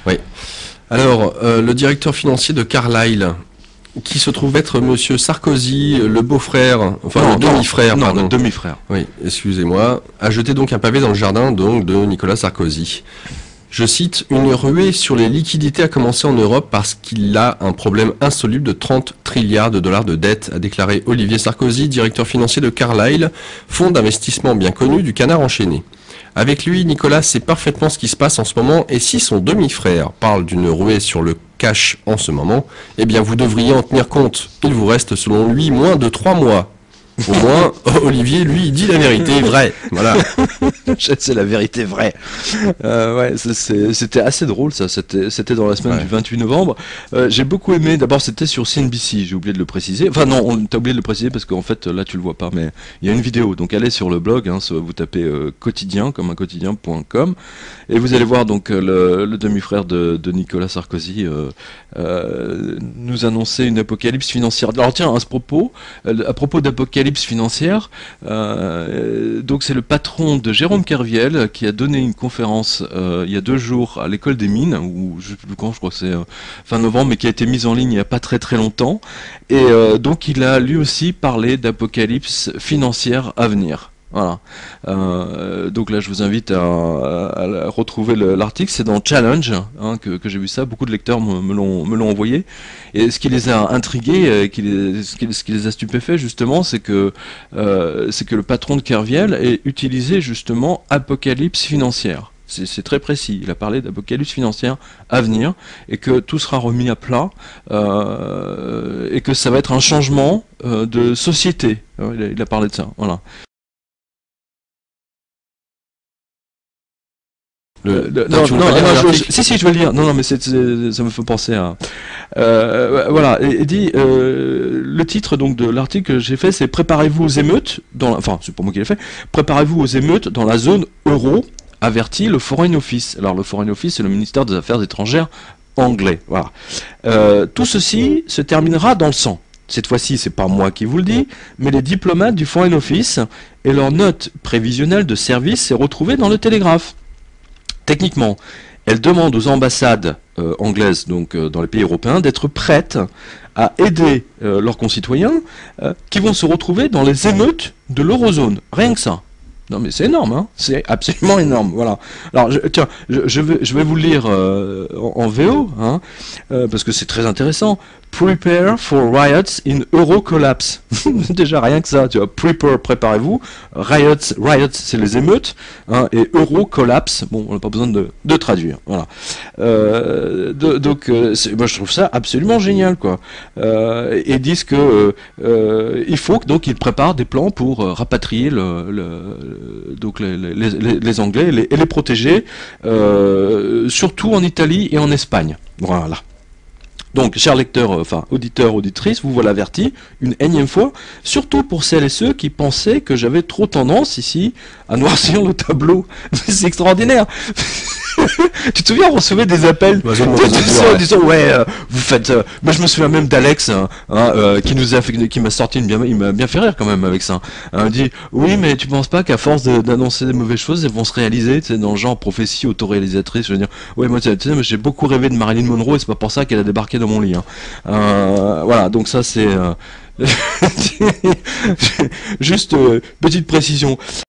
Oui. Alors, le directeur financier de Carlyle, qui se trouve être Monsieur Sarkozy, le beau-frère, enfin Non, le demi-frère, non, pardon. le demi-frère. Oui, excusez-moi, a jeté donc un pavé dans le jardin donc de Nicolas Sarkozy. Je cite, une ruée sur les liquidités a commencé en Europe parce qu'il a un problème insoluble de 30 trilliards de dollars de dette, a déclaré Olivier Sarkozy, directeur financier de Carlyle, fonds d'investissement bien connu du canard enchaîné. Avec lui, Nicolas sait parfaitement ce qui se passe en ce moment, et si son demi-frère parle d'une ruée sur le cash en ce moment, eh bien vous devriez en tenir compte. Il vous reste selon lui moins de 3 mois. Au moins, Olivier, lui, dit la vérité vraie. Voilà. C'est la vérité vraie. Ouais, c'était assez drôle ça. C'était dans la semaine du 28 novembre. J'ai beaucoup aimé. D'abord, c'était sur CNBC. J'ai oublié de le préciser. Enfin non, t'as oublié de le préciser parce qu'en fait là tu le vois pas. Mais il y a une vidéo. Donc allez sur le blog. Hein, vous tapez quotidien comme un quotidien.com et vous allez voir donc le demi-frère de Nicolas Sarkozy nous annoncer une apocalypse financière. Alors tiens, à propos d'apocalypse financière, donc c'est le patron de Jérôme Kerviel qui a donné une conférence il y a 2 jours à l'école des mines, ou je sais plus quand, je crois que c'est fin novembre, mais qui a été mise en ligne il n'y a pas très longtemps, et donc il a lui aussi parlé d'apocalypse financière à venir. Voilà. Donc là, je vous invite à retrouver l'article. C'est dans Challenge hein, que j'ai vu ça. Beaucoup de lecteurs me l'ont envoyé. Et ce qui les a intrigués, ce qui les a stupéfaits justement, c'est que le patron de Kerviel ait utilisé justement apocalypse financière. C'est très précis. Il a parlé d'apocalypse financière à venir et que tout sera remis à plat et que ça va être un changement de société. Il a parlé de ça. Voilà. Si, je vais le lire. Non, mais ça me fait penser à. Voilà, et dit le titre donc de l'article que j'ai fait, c'est préparez-vous aux émeutes enfin, c'est pas moi qui l'ai fait. Préparez-vous aux émeutes dans la zone euro, avertit le Foreign Office. Alors le Foreign Office, c'est le ministère des Affaires étrangères anglais. Voilà. Tout ceci se terminera dans le sang. Cette fois-ci, c'est pas moi qui vous le dis, mais les diplomates du Foreign Office et leur note prévisionnelle de service s'est retrouvée dans le Télégraphe. Techniquement, elle demande aux ambassades anglaises, donc dans les pays européens, d'être prêtes à aider leurs concitoyens qui vont se retrouver dans les émeutes de l'eurozone. Rien que ça. Non mais c'est énorme, hein, c'est absolument énorme. Voilà. Alors tiens, je vais vous le lire en VO, hein, parce que c'est très intéressant. Prepare for riots in euro collapse. Déjà rien que ça, tu vois. Prepare, préparez-vous. Riots, c'est les émeutes, hein, et euro collapse. Bon, on n'a pas besoin de traduire. Voilà. Donc, moi je trouve ça absolument génial, quoi. Et disent que il faut que donc ils préparent des plans pour rapatrier donc les Anglais et les protéger, surtout en Italie et en Espagne. Voilà. Donc, chers lecteurs, enfin auditeurs, auditrices, vous voilà avertis une énième fois, surtout pour celles et ceux qui pensaient que j'avais trop tendance ici à noircir le tableau. C'est extraordinaire. Tu te souviens, on recevait des appels en disant ouais, vous faites. Moi, je me souviens même d'Alex qui m'a sorti il m'a bien fait rire quand même avec ça. Il dit oui, mais tu penses pas qu'à force d'annoncer des mauvaises choses, elles vont se réaliser, tu sais, dans le genre prophétie autoréalisatrice. Je veux dire, ouais, moi, tu sais, j'ai beaucoup rêvé de Marilyn Monroe et c'est pas pour ça qu'elle a débarqué dans mon lit. Hein. Voilà, donc ça c'est juste petite précision.